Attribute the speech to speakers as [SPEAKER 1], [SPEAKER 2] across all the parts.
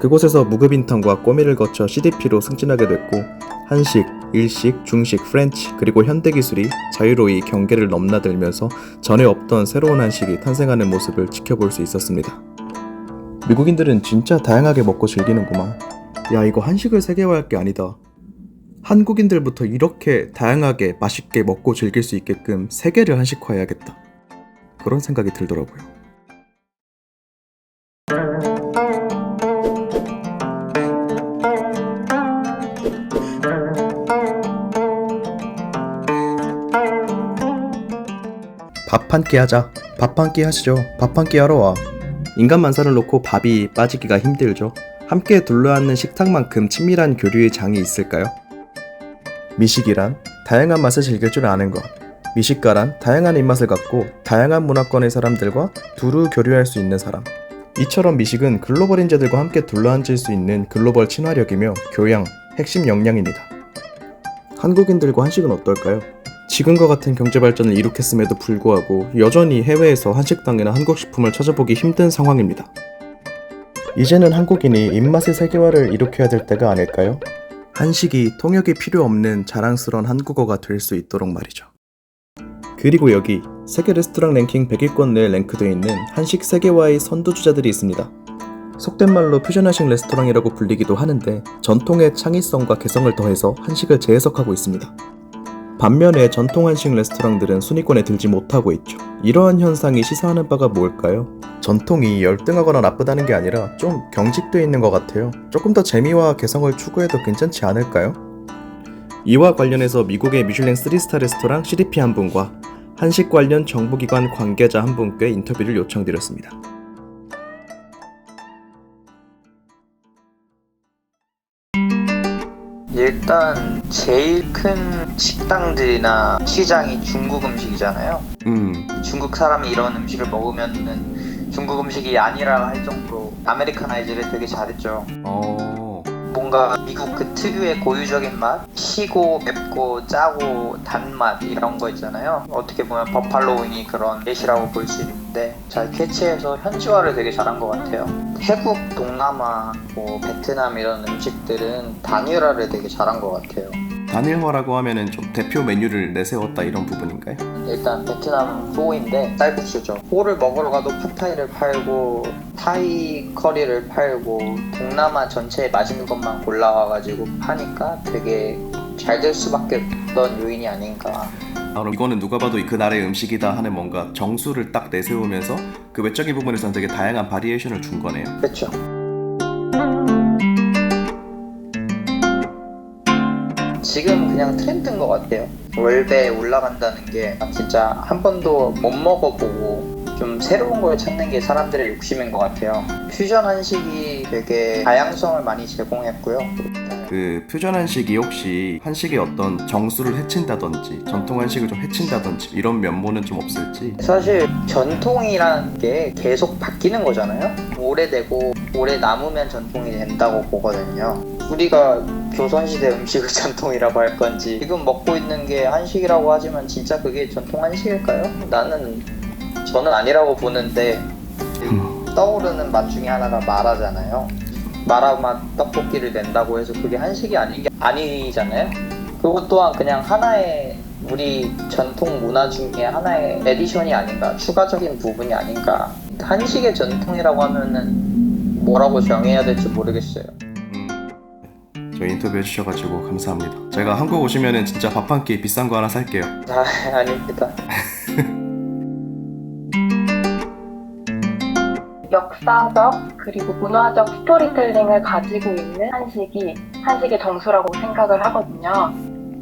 [SPEAKER 1] 그곳에서 무급인턴과 꼬미를 거쳐 CDP로 승진하게 됐고 한식, 일식, 중식, 프렌치 그리고 현대기술이 자유로이 경계를 넘나들면서 전에 없던 새로운 한식이 탄생하는 모습을 지켜볼 수 있었습니다. 미국인들은 진짜 다양하게 먹고 즐기는구만. 야, 이거 한식을 세계화할 게 아니다. 한국인들부터 이렇게 다양하게 맛있게 먹고 즐길 수 있게끔 세계를 한식화해야겠다. 그런 생각이 들더라고요. 밥 한 끼 하자. 밥 한 끼 하시죠. 밥 한 끼 하러 와. 인간 만사를 놓고 밥이 빠지기가 힘들죠. 함께 둘러앉는 식탁만큼 친밀한 교류의 장이 있을까요? 미식이란 다양한 맛을 즐길 줄 아는 것. 미식가란 다양한 입맛을 갖고 다양한 문화권의 사람들과 두루 교류할 수 있는 사람. 이처럼 미식은 글로벌 인재들과 함께 둘러앉을 수 있는 글로벌 친화력이며 교양, 핵심 역량입니다. 한국인들과 한식은 어떨까요? 지금과 같은 경제 발전을 이룩했음에도 불구하고 여전히 해외에서 한식당이나 한국 식품을 찾아보기 힘든 상황입니다. 이제는 한국인이 입맛의 세계화를 일으켜야 될 때가 아닐까요? 한식이 통역이 필요 없는 자랑스러운 한국어가 될 수 있도록 말이죠. 그리고 여기 세계 레스토랑 랭킹 100위권 내에 랭크되어 있는 한식 세계화의 선두주자들이 있습니다. 속된 말로 퓨전 한식 레스토랑이라고 불리기도 하는데 전통의 창의성과 개성을 더해서 한식을 재해석하고 있습니다. 반면에 전통 한식 레스토랑들은 순위권에 들지 못하고 있죠. 이러한 현상이 시사하는 바가 뭘까요? 전통이 열등하거나 나쁘다는 게 아니라 좀 경직되어 있는 것 같아요. 조금 더 재미와 개성을 추구해도 괜찮지 않을까요? 이와 관련해서 미국의 미슐랭 3스타 레스토랑 CDP 한 분과 한식 관련 정부기관 관계자 한 분께 인터뷰를 요청드렸습니다.
[SPEAKER 2] 일단 제일 큰 식당들이나 시장이 중국 음식이잖아요. 중국 사람이 이런 음식을 먹으면은 중국 음식이 아니라 할 정도로 아메리카나이즈를 되게 잘했죠. 뭔가 미국 그 특유의 고유적인 맛, 시고 맵고 짜고 단맛 이런 거 있잖아요. 어떻게 보면 버팔로 윙이 그런 예시라고 볼 수 있는데 잘 캐치해서 현지화를 되게 잘한 것 같아요. 태국, 동남아, 베트남 이런 음식들은 단일화를 되게 잘한 것 같아요.
[SPEAKER 1] 단일화라고 하면은 좀 대표 메뉴를 내세웠다 이런 부분인가요?
[SPEAKER 2] 일단 베트남 포인데 쌀국수죠. 포를 먹으러 가도 팟타이를 팔고 타이 커리를 팔고 동남아 전체에 맛있는 것만 골라와가지고 파니까 되게 잘 될 수밖에 없던 요인이 아닌가.
[SPEAKER 1] 그럼 이거는 누가 봐도 그 나라의 음식이다 하는 뭔가 정수를 딱 내세우면서 그 외적인 부분에서는 되게 다양한 바리에이션을 준 거네요.
[SPEAKER 2] 그렇죠. 지금 그냥 트렌드인 것 같아요. 월배에 올라간다는 게 진짜 한 번도 못 먹어보고 좀 새로운 걸 찾는 게 사람들의 욕심인 것 같아요. 퓨전 한식이 되게 다양성을 많이 제공했고요.
[SPEAKER 1] 그 퓨전 한식이 혹시 한식의 어떤 정수를 해친다든지 전통 한식을 좀 해친다든지 이런 면모는 좀 없을지?
[SPEAKER 2] 사실 전통이라는 게 계속 바뀌는 거잖아요. 오래되고 오래 남으면 전통이 된다고 보거든요. 우리가 조선시대 음식을 전통이라고 할 건지 지금 먹고 있는 게 한식이라고 하지만 진짜 그게 전통 한식일까요? 저는 아니라고 보는데 떠오르는 맛 중에 하나가 마라잖아요. 마라 맛 떡볶이를 낸다고 해서 그게 한식이 아닌 게 아니잖아요. 그것 또한 그냥 하나의 우리 전통 문화 중에 하나의 에디션이 아닌가, 추가적인 부분이 아닌가. 한식의 전통이라고 하면은 뭐라고 정해야 될지 모르겠어요.
[SPEAKER 1] 저 인터뷰 해주셔가지고 감사합니다. 제가 한국 오시면은 진짜 밥 한 끼 비싼 거 하나 살게요.
[SPEAKER 2] 아닙니다.
[SPEAKER 3] 역사적 그리고 문화적 스토리텔링을 가지고 있는 한식이 한식의 정수라고 생각을 하거든요.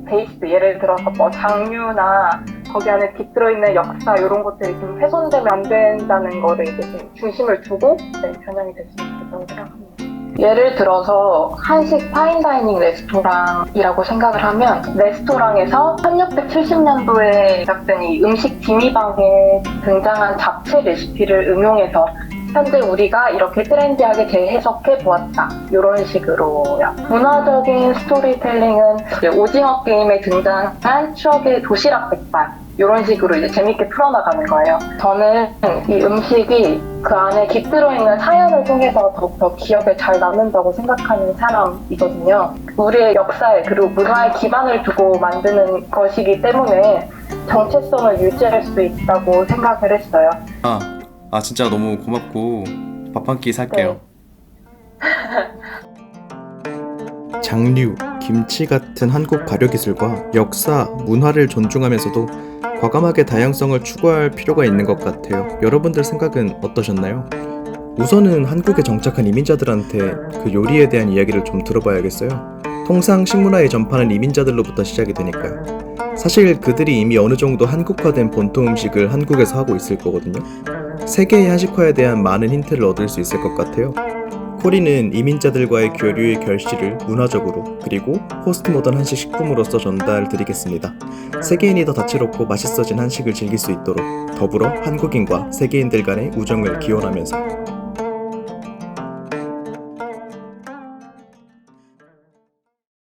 [SPEAKER 3] 베이스 예를 들어서 장류나 거기 안에 깃들어있는 역사 이런 것들이 좀 훼손되면 안 된다는 거를 이제 좀 중심을 두고 변형이 됐으면 좋겠다고 생각합니다. 예를 들어서 한식 파인다이닝 레스토랑이라고 생각을 하면 레스토랑에서 1670년도에 시작된 이 음식 진미방에 등장한 잡채 레시피를 응용해서 현재 우리가 이렇게 트렌디하게 재해석해 보았다. 이런 식으로요. 문화적인 스토리텔링은 오징어 게임에 등장한 추억의 도시락 백반 이런 식으로 이제 재밌게 풀어나가는 거예요. 저는 이 음식이 그 안에 깃들어 있는 사연을 통해서 더욱더 기억에 잘 남는다고 생각하는 사람이거든요. 우리의 역사에 그리고 문화에 기반을 두고 만드는 것이기 때문에 정체성을 유지할 수 있다고 생각을 했어요.
[SPEAKER 1] 진짜 너무 고맙고 밥 한 끼 살게요. 장류, 김치 같은 한국 발효기술과 역사, 문화를 존중하면서도 과감하게 다양성을 추구할 필요가 있는 것 같아요. 여러분들 생각은 어떠셨나요? 우선은 한국에 정착한 이민자들한테 그 요리에 대한 이야기를 좀 들어봐야겠어요. 통상 식문화의 전파는 이민자들로부터 시작이 되니까요. 사실 그들이 이미 어느 정도 한국화된 본토 음식을 한국에서 하고 있을 거거든요. 세계의 한식화에 대한 많은 힌트를 얻을 수 있을 것 같아요. 코리는 이민자들과의 교류의 결실을 문화적으로 그리고 포스트 모던 한식 식품으로서 전달드리겠습니다. 세계인이 더 다채롭고 맛있어진 한식을 즐길 수 있도록 더불어 한국인과 세계인들 간의 우정을 기원하면서